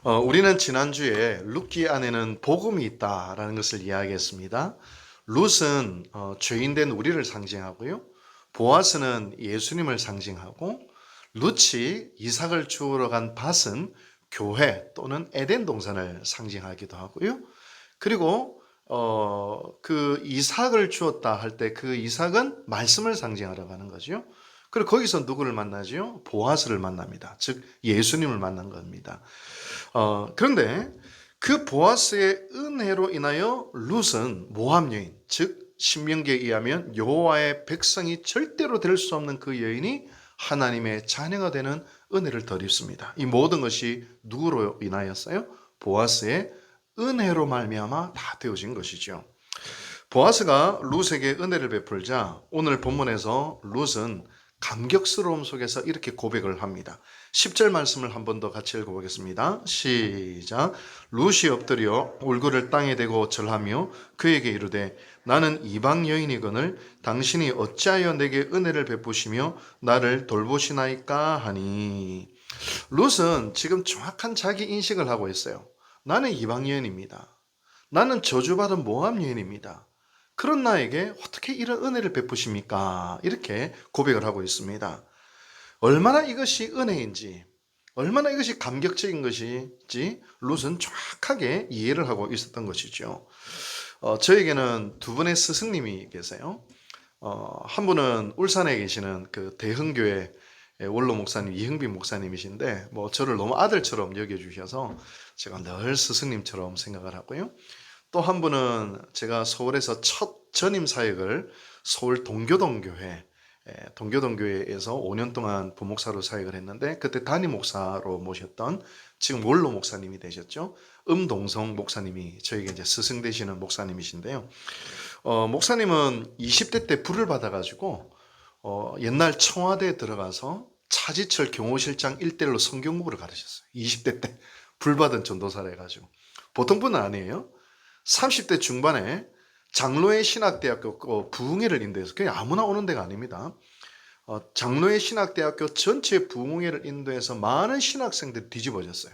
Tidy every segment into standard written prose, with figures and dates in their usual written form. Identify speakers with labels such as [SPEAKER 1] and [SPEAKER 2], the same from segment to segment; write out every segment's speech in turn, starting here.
[SPEAKER 1] 우리는 지난주에 룻기 안에는 복음이 있다라는 것을 이야기했습니다. 룻은 죄인된 우리를 상징하고요. 보아스는 예수님을 상징하고, 룻이 이삭을 주우러 간 밭은 교회 또는 에덴 동산을 상징하기도 하고요. 그리고 그 이삭을 주었다 할 때 그 이삭은 말씀을 상징하려고 하는 거죠. 그리고 거기서 누구를 만나죠? 보아스를 만납니다. 즉 예수님을 만난 겁니다. 그런데 그 보아스의 은혜로 인하여 룻은 모함 여인, 즉 신명기에 의하면 여호와의 백성이 절대로 될 수 없는 그 여인이 하나님의 자녀가 되는 은혜를 덧입습니다. 이 모든 것이 누구로 인하였어요? 보아스의 은혜로 말미암아 다 되어진 것이죠. 보아스가 룻에게 은혜를 베풀자 오늘 본문에서 룻은 감격스러움 속에서 이렇게 고백을 합니다. 10절 말씀을 한 번 더 같이 읽어보겠습니다. 시작. 룻이 엎드려 얼굴을 땅에 대고 절하며 그에게 이르되 나는 이방 여인이거늘 당신이 어찌하여 내게 은혜를 베푸시며 나를 돌보시나이까 하니. 룻은 지금 정확한 자기 인식을 하고 있어요. 나는 이방 여인입니다. 나는 저주받은 모함 여인입니다. 그런 나에게 어떻게 이런 은혜를 베푸십니까? 이렇게 고백을 하고 있습니다. 얼마나 이것이 은혜인지, 얼마나 이것이 감격적인 것인지 룻은 정확하게 이해를 하고 있었던 것이죠. 저에게는 두 분의 스승님이 계세요. 한 분은 울산에 계시는 그 대흥교회 원로 목사님 이흥빈 목사님이신데, 저를 너무 아들처럼 여겨주셔서 제가 늘 스승님처럼 생각을 하고요. 또 한 분은 제가 서울에서 첫 전임 사역을 서울 동교동교회에서 5년 동안 부목사로 사역을 했는데, 그때 담임 목사로 모셨던 지금 원로 목사님이 되셨죠. 음동성 목사님이 저에게 이제 스승 되시는 목사님이신데요. 목사님은 20대 때 불을 받아가지고 옛날 청와대에 들어가서 차지철 경호실장 일대일로 성경 공부를 가르쳤어요. 20대 때 불 받은 전도사라 해가지고. 보통 분은 아니에요. 30대 중반에 장로의 신학대학교 부흥회를 인도해서, 그냥 아무나 오는 데가 아닙니다. 장로의 신학대학교 전체 부흥회를 인도해서 많은 신학생들이 뒤집어졌어요.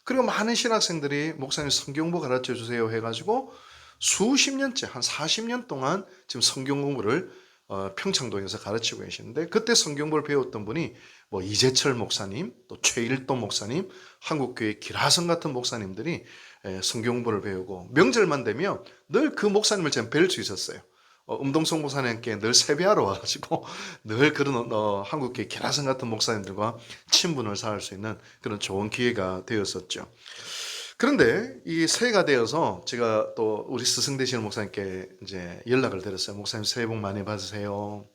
[SPEAKER 1] 그리고 많은 신학생들이 목사님 성경 공부 가르쳐 주세요 해가지고 수십 년째, 한 40년 동안 지금 성경 공부를 평창동에서 가르치고 계시는데, 그때 성경 공부를 배웠던 분이 이재철 목사님, 또 최일도 목사님, 한국교회 기라성 같은 목사님들이 성경 공부를 배우고, 명절만 되면 늘 그 목사님을 제가 뵐 수 있었어요. 음동성 목사님께 늘 세배하러 와가지고 늘 그런 한국교회 기라성 같은 목사님들과 친분을 쌓을 수 있는 그런 좋은 기회가 되었었죠. 그런데 이 새해가 되어서 제가 또 우리 스승 되시는 목사님께 이제 연락을 드렸어요. 목사님 새해 복 많이 받으세요.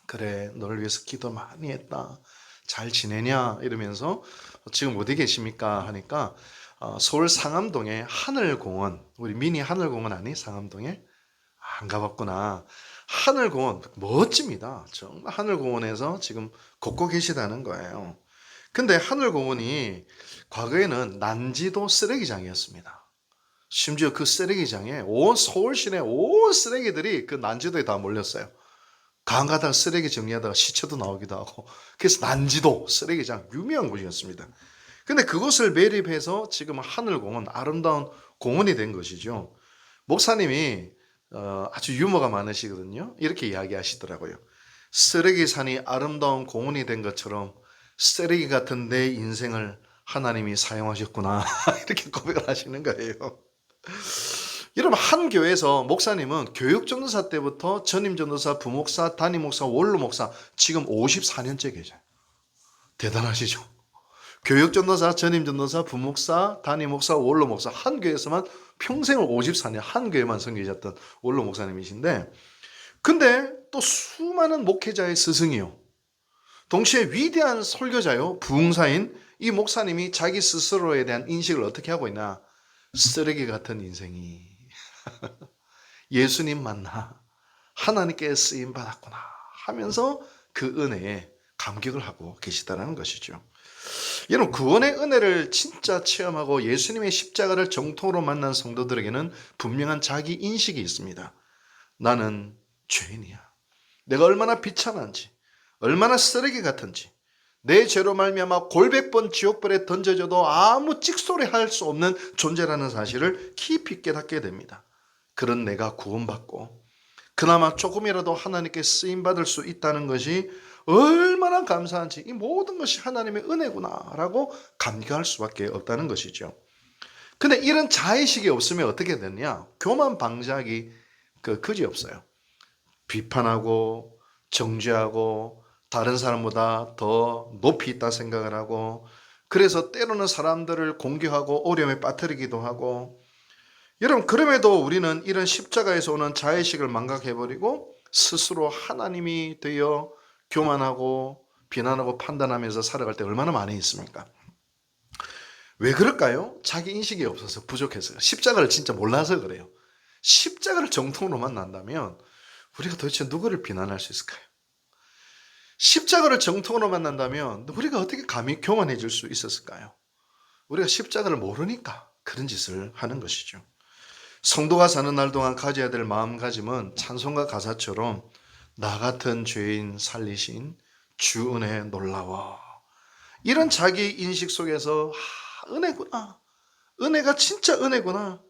[SPEAKER 1] 그래, 너를 위해서 기도 많이 했다. 잘 지내냐? 이러면서 지금 어디 계십니까? 하니까 서울 상암동에 하늘공원, 우리 미니 하늘공원 아니? 상암동에? 안 가봤구나. 하늘공원 멋집니다. 정말 하늘공원에서 지금 걷고 계시다는 거예요. 근데 하늘공원이 과거에는 난지도 쓰레기장이었습니다. 심지어 그 쓰레기장에 온 서울 시내 온 쓰레기들이 그 난지도에 다 몰렸어요. 강 가다가 쓰레기 정리하다가 시체도 나오기도 하고, 그래서 난지도 쓰레기장 유명한 곳이었습니다. 근데 그것을 매립해서 지금 하늘공원, 아름다운 공원이 된 것이죠. 목사님이 아주 유머가 많으시거든요. 이렇게 이야기하시더라고요. 쓰레기산이 아름다운 공원이 된 것처럼 쓰레기 같은 내 인생을 하나님이 사용하셨구나. 이렇게 고백을 하시는 거예요. 여러분, 한 교회에서 목사님은 교육전도사 때부터 전임전도사, 부목사, 담임목사, 원로목사 지금 54년째 계셔요. 대단하시죠? 교육전도사, 전임전도사, 부목사, 담임목사, 원로목사, 한 교회에서만 평생을 54년 한 교회만 섬기셨던 원로목사님이신데, 근데 또 수많은 목회자의 스승이요, 동시에 위대한 설교자요, 부흥사인 이 목사님이 자기 스스로에 대한 인식을 어떻게 하고 있나? 쓰레기 같은 인생이 예수님 만나 하나님께 쓰임 받았구나 하면서 그 은혜에 감격을 하고 계시다는 것이죠. 여러분, 구원의 은혜를 진짜 체험하고 예수님의 십자가를 정통으로 만난 성도들에게는 분명한 자기 인식이 있습니다. 나는 죄인이야. 내가 얼마나 비참한지, 얼마나 쓰레기 같은지, 내 죄로 말미암아 골백번 지옥불에 던져져도 아무 찍소리할 수 없는 존재라는 사실을 깊이 깨닫게 됩니다. 그런 내가 구원받고 그나마 조금이라도 하나님께 쓰임받을 수 있다는 것이 얼마나 감사한지, 이 모든 것이 하나님의 은혜구나라고 감격할 수밖에 없다는 것이죠. 근데 이런 자의식이 없으면 어떻게 되느냐? 교만 방지하기 그지없어요. 비판하고 정죄하고 다른 사람보다 더 높이 있다 생각을 하고, 그래서 때로는 사람들을 공격하고 어려움에 빠뜨리기도 하고. 여러분, 그럼에도 우리는 이런 십자가에서 오는 자의식을 망각해버리고 스스로 하나님이 되어 교만하고 비난하고 판단하면서 살아갈 때 얼마나 많이 있습니까? 왜 그럴까요? 자기 인식이 없어서, 부족해서요. 십자가를 진짜 몰라서 그래요. 십자가를 정통으로 만난다면 우리가 도대체 누구를 비난할 수 있을까요? 십자가를 정통으로 만난다면 우리가 어떻게 감히 교만해질 수 있었을까요? 우리가 십자가를 모르니까 그런 짓을 하는 것이죠. 성도가 사는 날 동안 가져야 될 마음가짐은 찬송가 가사처럼 나 같은 죄인 살리신 주 은혜 놀라워. 이런 자기 인식 속에서 은혜구나. 은혜가 진짜 은혜구나.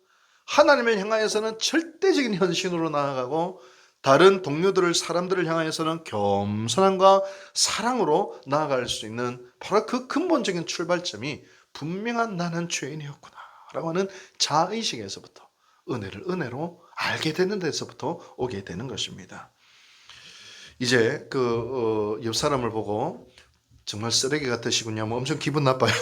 [SPEAKER 1] 하나님을 향하여서는 절대적인 헌신으로 나아가고 다른 동료들을, 사람들을 향하여서는 겸손함과 사랑으로 나아갈 수 있는 바로 그 근본적인 출발점이 분명한 나는 죄인이었구나 라고 하는 자의식에서부터 은혜를 은혜로 알게 되는 데서부터 오게 되는 것입니다. 이제 옆 사람을 보고 정말 쓰레기 같으시군요. 뭐 엄청 기분 나빠요.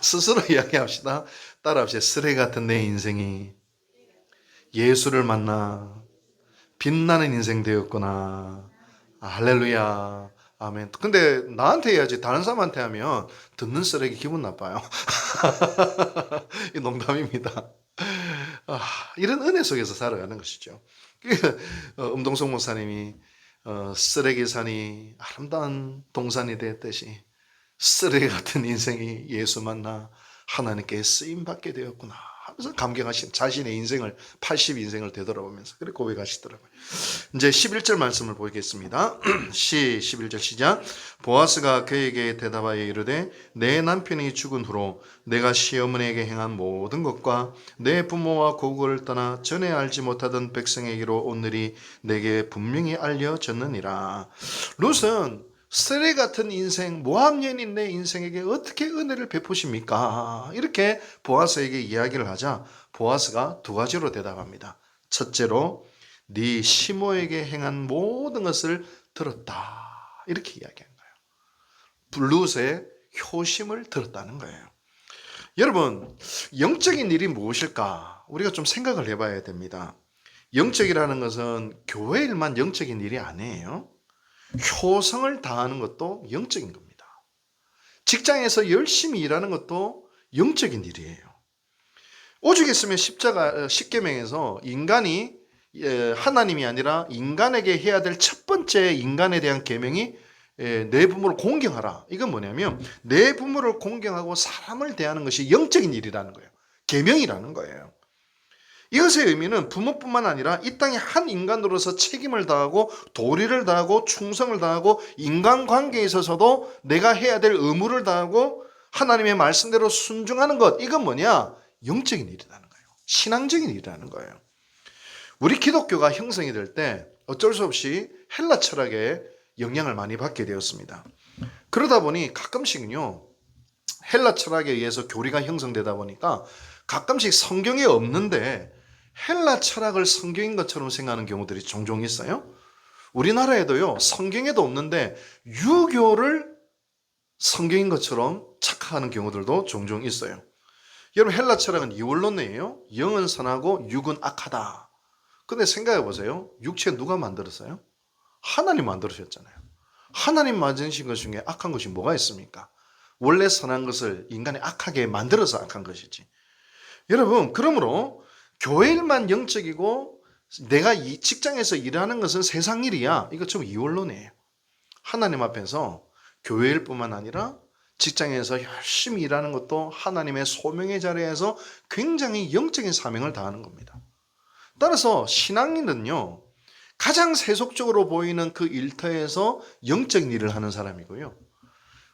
[SPEAKER 1] 스스로 이야기합시다. 따라합시다. 쓰레기 같은 내 인생이 예수를 만나 빛나는 인생 되었구나. 할렐루야. 아멘. 근데 나한테 해야지 다른 사람한테 하면 듣는 쓰레기 기분 나빠요. 이 농담입니다. 이런 은혜 속에서 살아가는 것이죠. 음동석 목사님이 쓰레기 산이 아름다운 동산이 되었듯이 쓰레기 같은 인생이 예수 만나 하나님께 쓰임받게 되었구나 하면서 감격하신 자신의 인생을, 80인생을 되돌아보면서 그렇게 고백하시더라고요. 이제 11절 말씀을 보겠습니다. 11절 시작. 보아스가 그에게 대답하여 이르되 내 남편이 죽은 후로 내가 시어머니에게 행한 모든 것과 내 부모와 고국을 떠나 전에 알지 못하던 백성에게로 오늘이 내게 분명히 알려졌느니라. 룻은 쓰레기 같은 인생, 모함 여인인 내 인생에게 어떻게 은혜를 베푸십니까? 이렇게 보아스에게 이야기를 하자 보아스가 두 가지로 대답합니다. 첫째로 네 시모에게 행한 모든 것을 들었다. 이렇게 이야기한 거예요. 룻의 효심을 들었다는 거예요. 여러분, 영적인 일이 무엇일까? 우리가 좀 생각을 해봐야 됩니다. 영적이라는 것은 교회 일만 영적인 일이 아니에요. 효성을 다하는 것도 영적인 겁니다. 직장에서 열심히 일하는 것도 영적인 일이에요. 오죽 했으면 십계명에서 인간이 하나님이 아니라 인간에게 해야 될 첫 번째 인간에 대한 계명이 내 부모를 공경하라. 이건 뭐냐면 내 부모를 공경하고 사람을 대하는 것이 영적인 일이라는 거예요. 계명이라는 거예요. 이것의 의미는 부모뿐만 아니라 이 땅의 한 인간으로서 책임을 다하고 도리를 다하고 충성을 다하고 인간관계에 있어서도 내가 해야 될 의무를 다하고 하나님의 말씀대로 순종하는 것, 이건 뭐냐? 영적인 일이라는 거예요. 신앙적인 일이라는 거예요. 우리 기독교가 형성이 될 때 어쩔 수 없이 헬라 철학에 영향을 많이 받게 되었습니다. 그러다 보니 가끔씩은요, 헬라 철학에 의해서 교리가 형성되다 보니까 가끔씩 성경에 없는데 헬라 철학을 성경인 것처럼 생각하는 경우들이 종종 있어요. 우리나라에도요, 성경에도 없는데 유교를 성경인 것처럼 착각하는 경우들도 종종 있어요. 여러분, 헬라 철학은 이원론이에요. 영은 선하고 육은 악하다. 근데 생각해 보세요. 육체 누가 만들었어요? 하나님 만들으셨잖아요. 하나님 만드신 것 중에 악한 것이 뭐가 있습니까? 원래 선한 것을 인간이 악하게 만들어서 악한 것이지. 여러분, 그러므로 교회 일만 영적이고 내가 이 직장에서 일하는 것은 세상 일이야. 이거 좀 이원론이에요. 하나님 앞에서 교회 일뿐만 아니라 직장에서 열심히 일하는 것도 하나님의 소명의 자리에서 굉장히 영적인 사명을 다하는 겁니다. 따라서 신앙인은요, 가장 세속적으로 보이는 그 일터에서 영적인 일을 하는 사람이고요.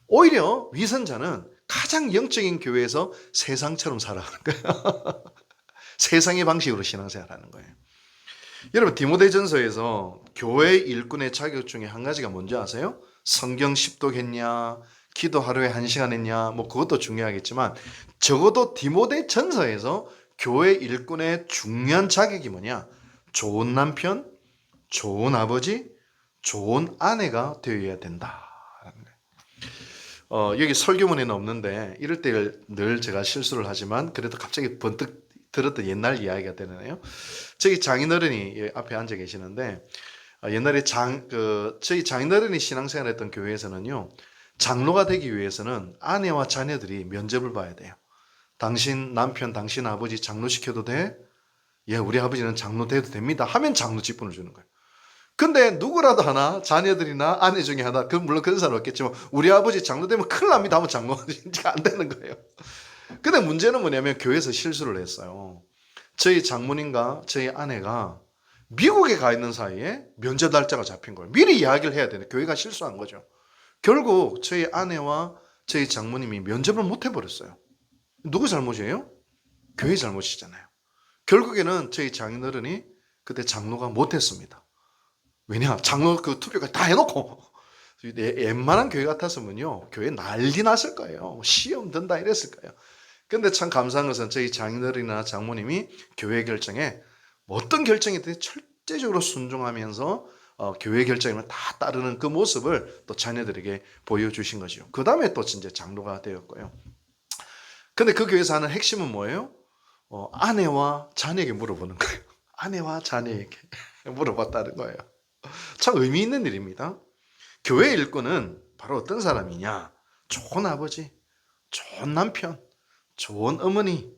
[SPEAKER 1] 오히려 위선자는 가장 영적인 교회에서 세상처럼 살아가는 거예요. 세상의 방식으로 신앙생활하는 거예요. 여러분 디모데전서에서 교회 일꾼의 자격 중에 한 가지가 뭔지 아세요? 성경 10독 했냐, 기도 하루에 1시간 했냐, 뭐 그것도 중요하겠지만 적어도 디모데전서에서 교회 일꾼의 중요한 자격이 뭐냐? 좋은 남편, 좋은 아버지, 좋은 아내가 되어야 된다. 여기 설교문에는 없는데 이럴 때 늘 제가 실수를 하지만 그래도 갑자기 번뜩 들었던 옛날 이야기가 되네요. 저기 장인어른이 앞에 앉아 계시는데 옛날에 저희 장인어른이 신앙생활했던 교회에서는요, 장로가 되기 위해서는 아내와 자녀들이 면접을 봐야 돼요. 당신 남편, 당신 아버지 장로 시켜도 돼? 예, 우리 아버지는 장로 돼도 됩니다. 하면 장로 직분을 주는 거예요. 근데 누구라도 하나, 자녀들이나 아내 중에 하나, 물론 그런 사람 없겠지만 우리 아버지 장로 되면 큰일 납니다 하면 장로가 안 되는 거예요. 근데 문제는 뭐냐면 교회에서 실수를 했어요. 저희 장모님과 저희 아내가 미국에 가 있는 사이에 면접 날짜가 잡힌 거예요. 미리 이야기를 해야 되는데 교회가 실수한 거죠. 결국 저희 아내와 저희 장모님이 면접을 못 해버렸어요. 누구 잘못이에요? 교회 잘못이잖아요. 결국에는 저희 장인어른이 그때 장로가 못했습니다. 왜냐? 장로 그 투표까지 다 해놓고 웬만한 교회 같았으면요, 교회 난리 났을 거예요. 시험 든다 이랬을 거예요. 근데 참 감사한 것은 저희 장인어른이나 장모님이 교회 결정에 어떤 결정이든 철저적으로 순종하면서 교회 결정을 다 따르는 그 모습을 또 자녀들에게 보여주신 거죠. 그 다음에 또 진짜 장로가 되었고요. 근데 그 교회에서 하는 핵심은 뭐예요? 아내와 자녀에게 물어보는 거예요. 아내와 자녀에게 물어봤다는 거예요. 참 의미 있는 일입니다. 교회 일꾼은 바로 어떤 사람이냐? 좋은 아버지, 좋은 남편, 좋은 어머니,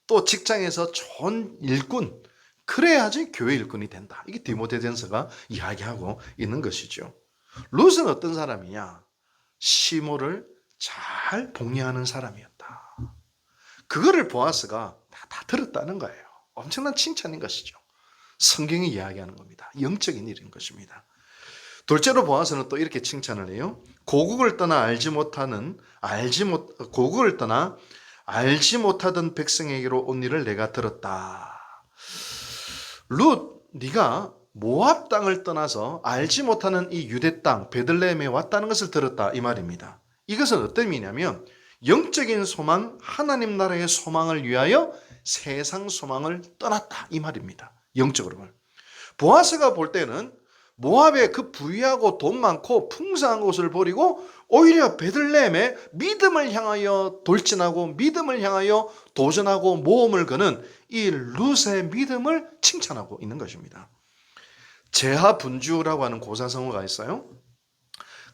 [SPEAKER 1] 또 직장에서 좋은 일꾼, 그래야지 교회 일꾼이 된다. 이게 디모데전서가 이야기하고 있는 것이죠. 룻은 어떤 사람이냐? 시모를 잘 복리하는 사람이었다. 그거를 보아스가 다 들었다는 거예요. 엄청난 칭찬인 것이죠. 성경이 이야기하는 겁니다. 영적인 일인 것입니다. 둘째로 보아스는 또 이렇게 칭찬을 해요. 고국을 떠나 알지 못하던 백성에게로 온 일을 내가 들었다. 룻, 네가 모압 땅을 떠나서 알지 못하는 이 유대 땅 베들레헴에 왔다는 것을 들었다, 이 말입니다. 이것은 어떤 의미냐면 영적인 소망, 하나님 나라의 소망을 위하여 세상 소망을 떠났다, 이 말입니다. 영적으로. 보아스가 볼 때는 모압의 그 부유하고 돈 많고 풍성한 곳을 버리고 오히려 베들레헴에 믿음을 향하여 돌진하고 믿음을 향하여 도전하고 모험을 거는 이 룻의 믿음을 칭찬하고 있는 것입니다. 제하분주라고 하는 고사성어가 있어요.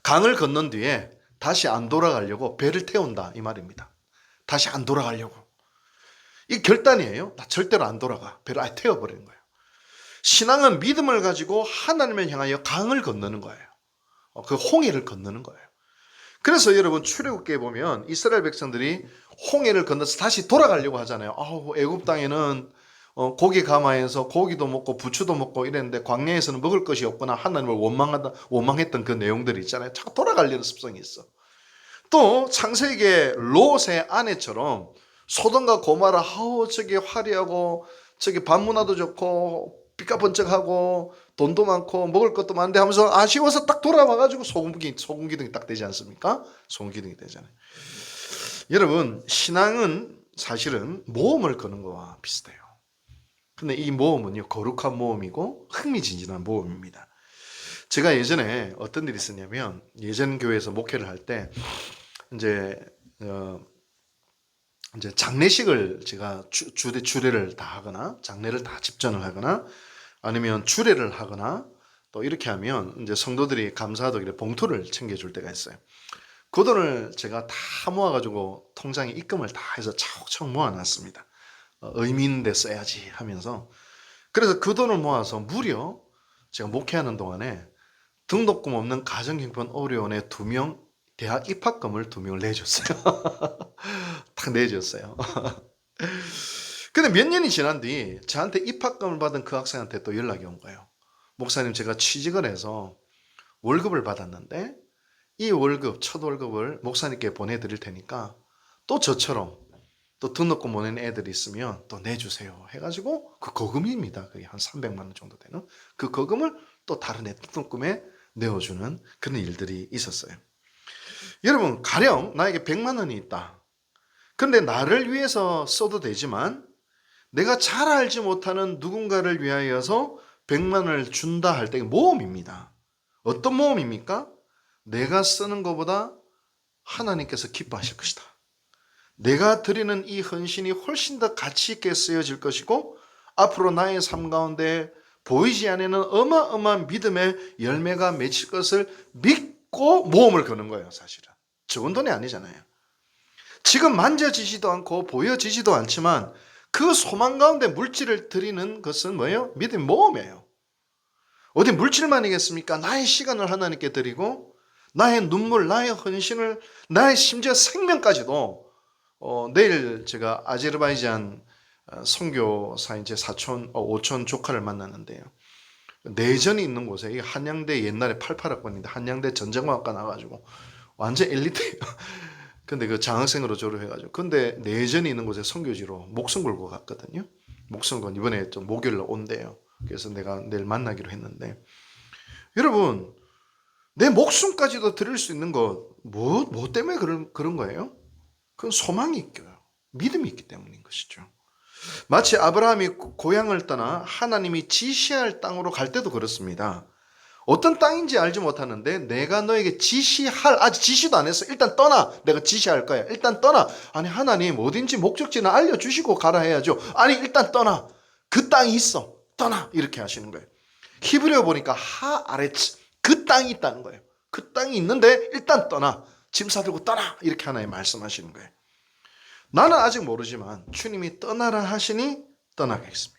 [SPEAKER 1] 강을 건넌 뒤에 다시 안 돌아가려고 배를 태운다, 이 말입니다. 다시 안 돌아가려고. 이 결단이에요. 나 절대로 안 돌아가. 배를 아예 태워버리는 거예요. 신앙은 믿음을 가지고 하나님을 향하여 강을 건너는 거예요. 그 홍해를 건너는 거예요. 그래서 여러분 출애굽기에 보면 이스라엘 백성들이 홍해를 건너서 다시 돌아가려고 하잖아요. 애굽 땅에는 고기 가마에서 고기도 먹고 부추도 먹고 이랬는데 광야에서는 먹을 것이 없거나 하나님을 원망했던 그 내용들이 있잖아요. 자꾸 돌아가려는 습성이 있어. 또 창세기의 롯의 아내처럼 소돔과 고모라, 저기 화려하고 저기 밤문화도 좋고 삐까번쩍하고 돈도 많고 먹을 것도 많은데 하면서 아쉬워서 딱 돌아와가지고 소금기둥이 딱 되지 않습니까? 소금기둥이 되잖아요. 여러분, 신앙은 사실은 모험을 거는 거와 비슷해요. 근데 이 모험은요, 거룩한 모험이고 흥미진진한 모험입니다. 제가 예전에 어떤 일이 있었냐면, 예전 교회에서 목회를 할 때 이제 장례식을 제가 주례를 다 하거나 장례를 다 집전을 하거나 아니면 주례를 하거나 또 이렇게 하면 이제 성도들이 감사하도록 봉투를 챙겨줄 때가 있어요. 그 돈을 제가 다 모아가지고 통장에 입금을 다 해서 차곡차곡 모아놨습니다. 의미 있는 데 써야지 하면서. 그래서 그 돈을 모아서 무려 제가 목회하는 동안에 등록금 없는 가정형편 어려운에 2명 대학 입학금을 2명을 내줬어요. 딱 내줬어요. 근데 몇 년이 지난 뒤 저한테 입학금을 받은 그 학생한테 또 연락이 온 거예요. 목사님 제가 취직을 해서 월급을 받았는데 이 월급, 첫 월급을 목사님께 보내드릴 테니까 또 저처럼 또 등록금 보낸 애들이 있으면 또 내주세요 해가지고 그 거금입니다. 그게 한 300만 원 정도 되는 그 거금을 또 다른 애 등록금에 내어주는 그런 일들이 있었어요. 여러분, 가령 나에게 100만 원이 있다. 그런데 나를 위해서 써도 되지만 내가 잘 알지 못하는 누군가를 위하여서 100만 원을 준다 할 때 모험입니다. 어떤 모험입니까? 내가 쓰는 것보다 하나님께서 기뻐하실 것이다. 내가 드리는 이 헌신이 훨씬 더 가치 있게 쓰여질 것이고 앞으로 나의 삶 가운데 보이지 않는 어마어마한 믿음의 열매가 맺힐 것을 믿고 모험을 거는 거예요. 사실은 적은 돈이 아니잖아요. 지금 만져지지도 않고 보여지지도 않지만 그 소망 가운데 물질을 드리는 것은 뭐예요? 믿음의 모험이에요. 어디 물질만이겠습니까? 나의 시간을 하나님께 드리고 나의 눈물, 나의 헌신을, 나의 심지어 생명까지도 내일 제가 아제르바이잔 선교사인 제 사촌, 오촌 조카를 만났는데요. 내전이 있는 곳에 이 한양대 옛날에 88학번인데 한양대 전쟁과학과 나와가지고 완전 엘리트예요. 근데 그 장학생으로 졸업해가지고 근데 내전이 있는 곳에 선교지로 목숨 걸고 갔거든요. 목숨 건 이번에 좀 목요일날 온대요. 그래서 내가 내일 만나기로 했는데 여러분 내 목숨까지도 드릴 수 있는 것 뭐 때문에 그런 거예요? 그건 소망이 있고요. 믿음이 있기 때문인 것이죠. 마치 아브라함이 고향을 떠나 하나님이 지시할 땅으로 갈 때도 그렇습니다. 어떤 땅인지 알지 못하는데 내가 너에게 지시할, 아직 지시도 안 했어. 일단 떠나. 내가 지시할 거야. 일단 떠나. 아니 하나님 어딘지 목적지는 알려주시고 가라 해야죠. 아니 일단 떠나. 그 땅이 있어. 떠나. 이렇게 하시는 거예요. 히브리어 보니까 하아레츠. 그 땅이 있다는 거예요. 그 땅이 있는데 일단 떠나. 짐 싸들고 떠나. 이렇게 하나님 말씀하시는 거예요. 나는 아직 모르지만 주님이 떠나라 하시니 떠나겠습니다.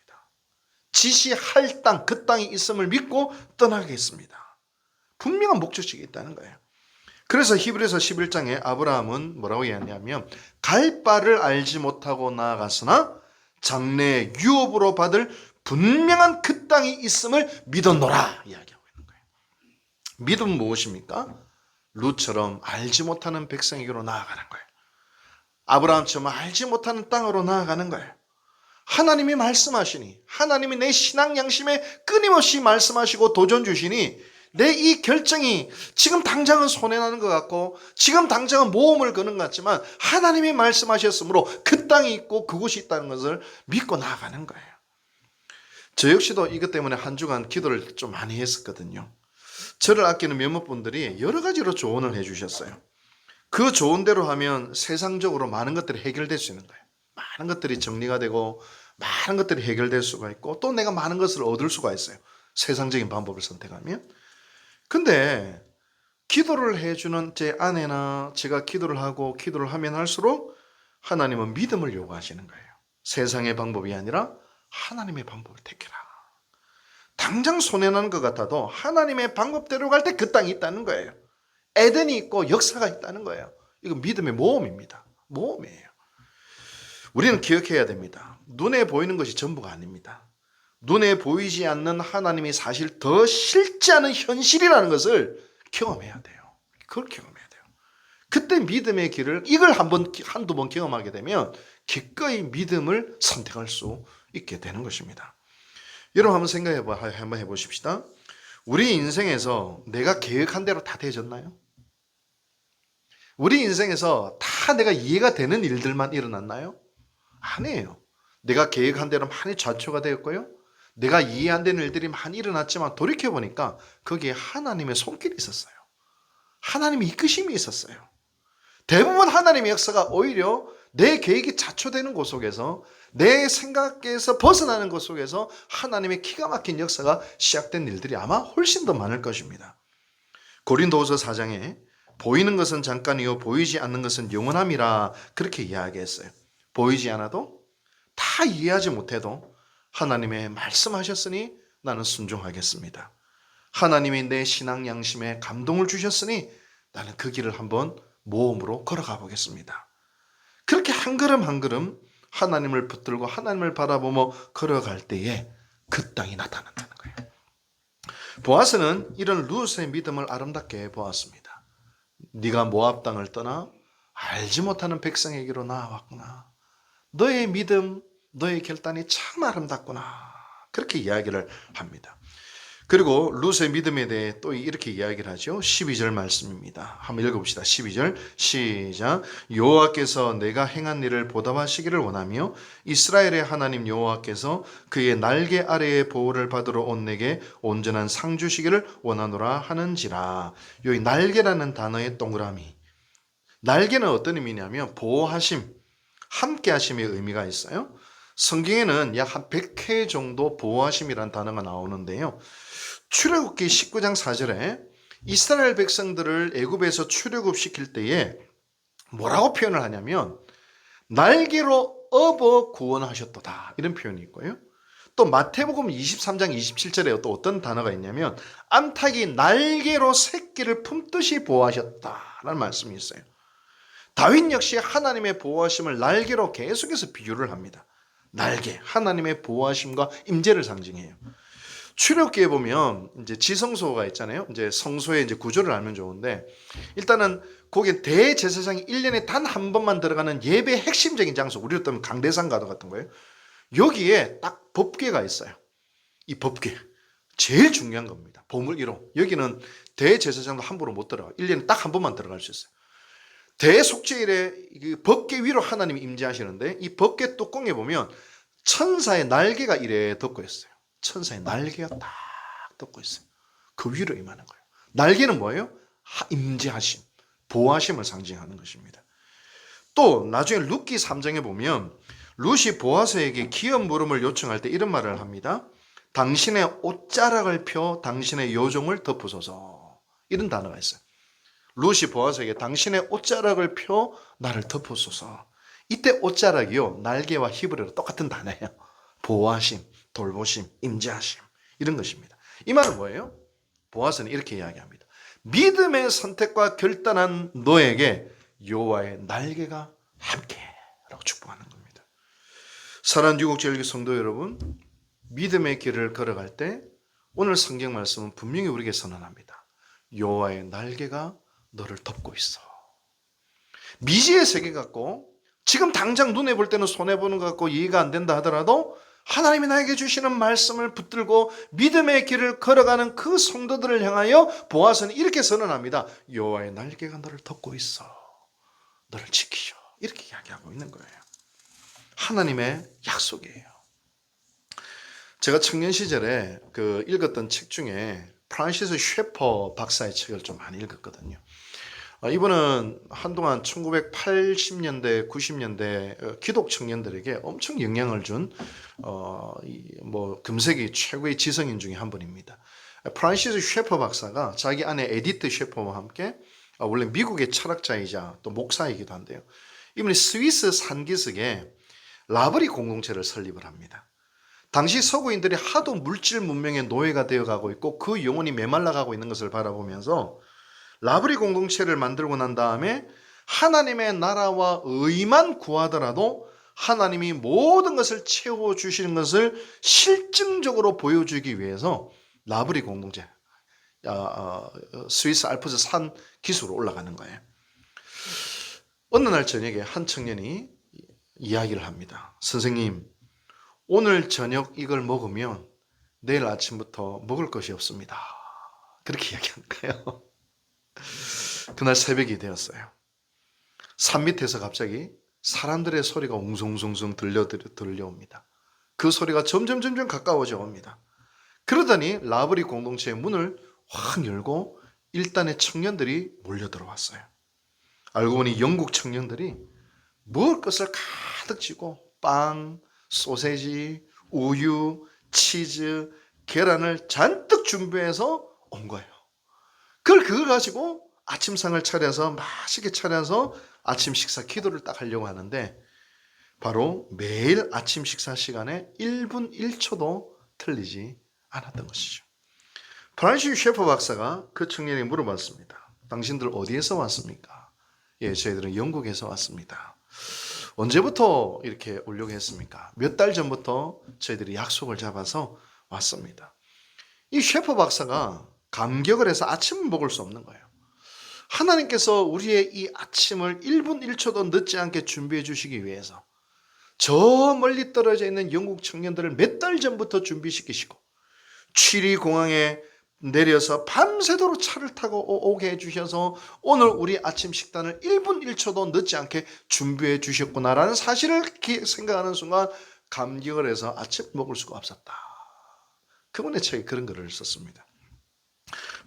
[SPEAKER 1] 지시할 땅, 그 땅이 있음을 믿고 떠나겠습니다. 분명한 목적지가 있다는 거예요. 그래서 히브리서 11장에 아브라함은 뭐라고 이야기하냐면 갈 바를 알지 못하고 나아갔으나 장래의 유업으로 받을 분명한 그 땅이 있음을 믿었노라 이야기하고 있는 거예요. 믿음은 무엇입니까? 룻처럼 알지 못하는 백성에게로 나아가는 거예요. 아브라함처럼 알지 못하는 땅으로 나아가는 거예요. 하나님이 말씀하시니 하나님이 내 신앙 양심에 끊임없이 말씀하시고 도전 주시니 내 이 결정이 지금 당장은 손해나는 것 같고 지금 당장은 모험을 거는 것 같지만 하나님이 말씀하셨으므로 그 땅이 있고 그곳이 있다는 것을 믿고 나아가는 거예요. 저 역시도 이것 때문에 한 주간 기도를 좀 많이 했었거든요. 저를 아끼는 몇몇 분들이 여러 가지로 조언을 해주셨어요. 그 좋은 대로 하면 세상적으로 많은 것들이 해결될 수 있는 거예요. 많은 것들이 정리가 되고 많은 것들이 해결될 수가 있고 또 내가 많은 것을 얻을 수가 있어요. 세상적인 방법을 선택하면. 근데 기도를 해주는 제 아내나 제가 기도를 하고 기도를 하면 할수록 하나님은 믿음을 요구하시는 거예요. 세상의 방법이 아니라 하나님의 방법을 택해라. 당장 손해나는 것 같아도 하나님의 방법대로 갈 때 그 땅이 있다는 거예요. 에덴이 있고 역사가 있다는 거예요. 이거 믿음의 모험입니다. 모험이에요. 우리는 기억해야 됩니다. 눈에 보이는 것이 전부가 아닙니다. 눈에 보이지 않는 하나님이 사실 더 실지 않은 현실이라는 것을 경험해야 돼요. 그걸 경험해야 돼요. 그때 믿음의 길을 이걸 한두 번 경험하게 되면 기꺼이 믿음을 선택할 수 있게 되는 것입니다. 여러분 한번 해보십시다. 우리 인생에서 내가 계획한 대로 다 되어졌나요? 우리 인생에서 다 내가 이해가 되는 일들만 일어났나요? 아니에요. 내가 계획한 대로 많이 좌초가 되었고요. 내가 이해 안 되는 일들이 많이 일어났지만 돌이켜보니까 거기에 하나님의 손길이 있었어요. 하나님의 이끄심이 있었어요. 대부분 하나님의 역사가 오히려 내 계획이 좌초되는 곳 속에서 내 생각에서 벗어나는 곳 속에서 하나님의 기가 막힌 역사가 시작된 일들이 아마 훨씬 더 많을 것입니다. 고린도후서 4장에 보이는 것은 잠깐이요 보이지 않는 것은 영원함이라 그렇게 이야기했어요. 보이지 않아도 다 이해하지 못해도 하나님의 말씀하셨으니 나는 순종하겠습니다. 하나님이 내 신앙 양심에 감동을 주셨으니 나는 그 길을 한번 모험으로 걸어가 보겠습니다. 그렇게 한 걸음 한 걸음 하나님을 붙들고 하나님을 바라보며 걸어갈 때에 그 땅이 나타난다는 거예요. 보아스는 이런 룻의 믿음을 아름답게 보았습니다. 네가 모압 땅을 떠나 알지 못하는 백성에게로 나아왔구나. 너의 믿음, 너의 결단이 참 아름답구나. 그렇게 이야기를 합니다. 그리고 룻의 믿음에 대해 또 이렇게 이야기를 하죠. 12절 말씀입니다. 한번 읽어봅시다. 12절 시작. 여호와께서 내가 행한 일을 보답하시기를 원하며 이스라엘의 하나님 여호와께서 그의 날개 아래의 보호를 받으러 온 내게 온전한 상 주시기를 원하노라 하는지라. 여기 날개라는 단어의 동그라미. 날개는 어떤 의미냐면 보호하심, 함께하심의 의미가 있어요. 성경에는 약 한 100회 정도 보호하심이라는 단어가 나오는데요. 출애굽기 19장 4절에 이스라엘 백성들을 애굽에서 출애굽시킬 때에 뭐라고 표현을 하냐면 날개로 업어 구원하셨도다, 이런 표현이 있고요. 또 마태복음 23장 27절에 또 어떤 단어가 있냐면 암탉이 날개로 새끼를 품듯이 보호하셨다라는 말씀이 있어요. 다윗 역시 하나님의 보호하심을 날개로 계속해서 비유를 합니다. 날개, 하나님의 보호하심과 임재를 상징해요. 출애굽기에 보면 이제 지성소가 있잖아요. 이제 성소의 이제 구조를 알면 좋은데, 일단은 거기에 대제사장이 1년에 단 한 번만 들어가는 예배의 핵심적인 장소, 우리로 따면 강대상 가도 같은 거예요. 여기에 딱 법궤가 있어요. 이 법궤 제일 중요한 겁니다. 보물 1호. 여기는 대제사장도 함부로 못 들어가요. 1년에 딱 한 번만 들어갈 수 있어요. 대속죄일에 법궤 위로 하나님이 임재하시는데, 이 법궤 뚜껑에 보면 천사의 날개가 이래 덮고 있어요. 천사의 날개가 딱 덮고 있어요. 그 위로 임하는 거예요. 날개는 뭐예요? 임재하심, 보호하심을 상징하는 것입니다. 또 나중에 룻기 3장에 보면 룻이 보아스에게 기업 물음을 요청할 때 이런 말을 합니다. 당신의 옷자락을 펴 당신의 요종을 덮으소서. 이런 단어가 있어요. 룻이 보아스에게 당신의 옷자락을 펴 나를 덮으소서. 이때 옷자락이요, 날개와 히브리어로 똑같은 단어예요. 보호하심, 돌보심, 임재하심, 이런 것입니다. 이 말은 뭐예요? 보아스는 이렇게 이야기합니다. 믿음의 선택과 결단한 너에게 여호와의 날개가 함께라고 축복하는 겁니다. 사랑하는 유국제일교 성도 여러분, 믿음의 길을 걸어갈 때 오늘 성경 말씀은 분명히 우리에게 선언합니다. 여호와의 날개가 너를 덮고 있어. 미지의 세계 같고 지금 당장 눈에 볼 때는 손해보는 것 같고 이해가 안 된다 하더라도 하나님이 나에게 주시는 말씀을 붙들고 믿음의 길을 걸어가는 그 성도들을 향하여 보아스는 이렇게 선언합니다. 여호와의 날개가 너를 덮고 있어. 너를 지키셔. 이렇게 이야기하고 있는 거예요. 하나님의 약속이에요. 제가 청년 시절에 읽었던 책 중에 프란시스 셰퍼 박사의 책을 좀 많이 읽었거든요. 이분은 한동안 1980년대, 90년대 기독 청년들에게 엄청 영향을 준 금세기 최고의 지성인 중에 한 분입니다. 프란시스 셰퍼 박사가 자기 아내 에디트 셰퍼와 함께, 원래 미국의 철학자이자 또 목사이기도 한데요, 이분이 스위스 산기슭에 라브리 공동체를 설립을 합니다. 당시 서구인들이 하도 물질 문명의 노예가 되어가고 있고 그 영혼이 메말라가고 있는 것을 바라보면서 라브리 공동체를 만들고 난 다음에 하나님의 나라와 의만 구하더라도 하나님이 모든 것을 채워주시는 것을 실증적으로 보여주기 위해서 라브리 공동체, 스위스 알프스 산 기수로 올라가는 거예요. 어느 날 저녁에 한 청년이 이야기를 합니다. 선생님, 오늘 저녁 이걸 먹으면 내일 아침부터 먹을 것이 없습니다. 그렇게 이야기한 거예요. 그날 새벽이 되었어요. 산 밑에서 갑자기 사람들의 소리가 웅성웅성 들려옵니다. 그 소리가 점점 가까워져 옵니다. 그러더니 라브리 공동체의 문을 확 열고 일단의 청년들이 몰려 들어왔어요. 알고 보니 영국 청년들이 먹을 것을 가득 쥐고 빵, 소세지, 우유, 치즈, 계란을 잔뜩 준비해서 온 거예요. 그걸 가지고 아침상을 차려서 맛있게 차려서 아침 식사 기도를 딱 하려고 하는데, 바로 매일 아침 식사 시간에 1분 1초도 틀리지 않았던 것이죠. 프란시스 셰퍼 박사가 그 청년에게 물어봤습니다. 당신들 어디에서 왔습니까? 예, 저희들은 영국에서 왔습니다. 언제부터 이렇게 오려고 했습니까? 몇 달 전부터 저희들이 약속을 잡아서 왔습니다. 이 셰퍼 박사가 감격을 해서 아침을 먹을 수 없는 거예요. 하나님께서 우리의 이 아침을 1분 1초도 늦지 않게 준비해 주시기 위해서 저 멀리 떨어져 있는 영국 청년들을 몇 달 전부터 준비시키시고 취리 공항에 내려서 밤새도록 차를 타고 오게 해주셔서 오늘 우리 아침 식단을 1분 1초도 늦지 않게 준비해 주셨구나라는 사실을 생각하는 순간 감격을 해서 아침 먹을 수가 없었다. 그분의 책에 그런 글을 썼습니다.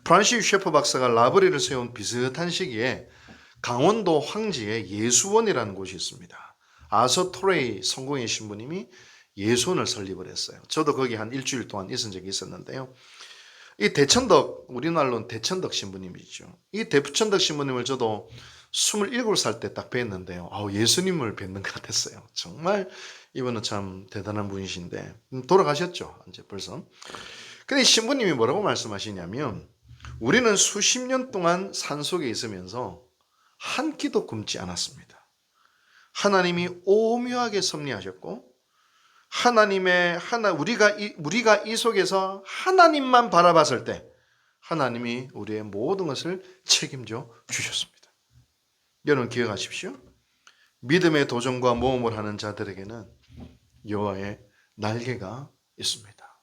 [SPEAKER 1] 프란시스 셰퍼 박사가 라브리를 세운 비슷한 시기에 강원도 황지에 예수원이라는 곳이 있습니다. 아서 토레이 성공의 신부님이 예수원을 설립을 했어요. 저도 거기 한 일주일 동안 있은 적이 있었는데요. 이 대천덕, 우리말로는 대천덕 신부님이죠. 이 대천덕 신부님을 저도 27살 때 딱 뵀는데요. 예수님을 뵙는 것 같았어요. 정말 이분은 참 대단한 분이신데 돌아가셨죠. 이제 벌써. 근데 신부님이 뭐라고 말씀하시냐면 우리는 수십 년 동안 산속에 있으면서 한 끼도 굶지 않았습니다. 하나님이 오묘하게 섭리하셨고 우리가 이 속에서 하나님만 바라봤을 때 하나님이 우리의 모든 것을 책임져 주셨습니다. 여러분 기억하십시오. 믿음의 도전과 모험을 하는 자들에게는 여호와의 날개가 있습니다.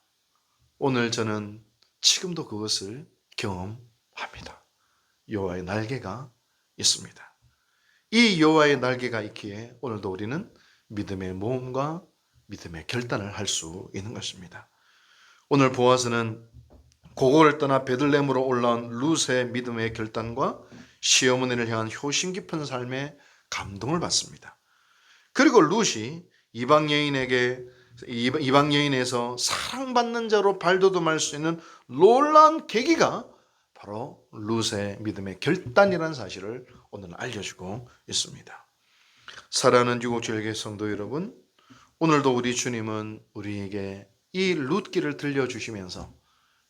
[SPEAKER 1] 오늘 저는 지금도 그것을 경험합니다. 여호와의 날개가 있습니다. 이 여호와의 날개가 있기에 오늘도 우리는 믿음의 모험과 믿음의 결단을 할 수 있는 것입니다. 오늘 보아스는 고국을 떠나 베들레헴으로 올라온 룻의 믿음의 결단과 시어머니를 향한 효심 깊은 삶에 감동을 받습니다. 그리고 룻이 이방 여인에서 사랑받는 자로 발돋움할 수 있는 놀라운 계기가 바로 룻의 믿음의 결단이라는 사실을 오늘 알려주고 있습니다. 사랑하는 유국절개 성도 여러분, 오늘도 우리 주님은 우리에게 이 룻길을 들려주시면서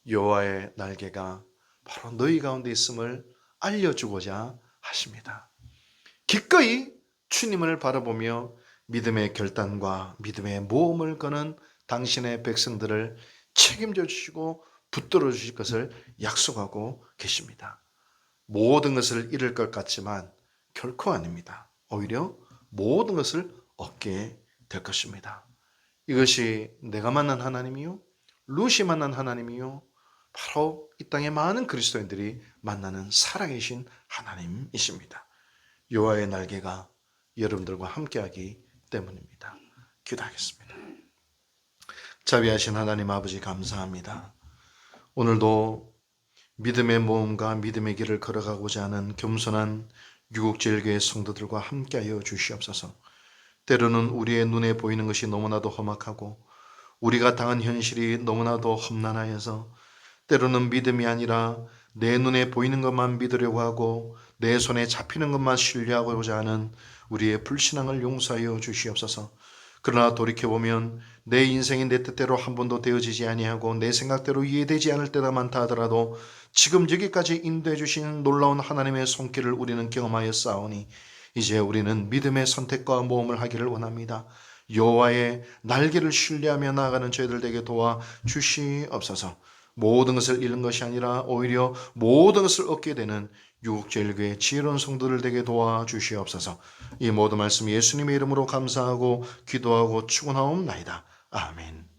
[SPEAKER 1] 여호와의 날개가 바로 너희 가운데 있음을 알려주고자 하십니다. 기꺼이 주님을 바라보며 믿음의 결단과 믿음의 모험을 거는 당신의 백성들을 책임져 주시고 붙들어 주실 것을 약속하고 계십니다. 모든 것을 잃을 것 같지만 결코 아닙니다. 오히려 모든 것을 얻게 될 것입니다. 이것이 내가 만난 하나님이요, 룻이 만난 하나님이요, 바로 이 땅의 많은 그리스도인들이 만나는 살아계신 하나님이십니다. 여호와의 날개가 여러분들과 함께하기 때문입니다. 기도하겠습니다. 자비하신 하나님 아버지 감사합니다. 오늘도 믿음의 모험과 믿음의 길을 걸어가고자 하는 겸손한 유국제일교회 성도들과 함께하여 주시옵소서. 때로는 우리의 눈에 보이는 것이 너무나도 험악하고 우리가 당한 현실이 너무나도 험난하여서 때로는 믿음이 아니라 내 눈에 보이는 것만 믿으려고 하고 내 손에 잡히는 것만 신뢰하고자 하는 우리의 불신앙을 용서하여 주시옵소서. 그러나 돌이켜보면 내 인생이 내 뜻대로 한 번도 되어지지 아니하고 내 생각대로 이해되지 않을 때가 많다 하더라도 지금 여기까지 인도해 주신 놀라운 하나님의 손길을 우리는 경험하여 싸우니 이제 우리는 믿음의 선택과 모험을 하기를 원합니다. 여호와의 날개를 신뢰하며 나아가는 저희들 되게 도와 주시옵소서. 모든 것을 잃는 것이 아니라 오히려 모든 것을 얻게 되는 유국제일교회 지혜로운 성도들 되게 도와 주시옵소서. 이 모든 말씀 예수님의 이름으로 감사하고 기도하고 축원하옵나이다. 아멘.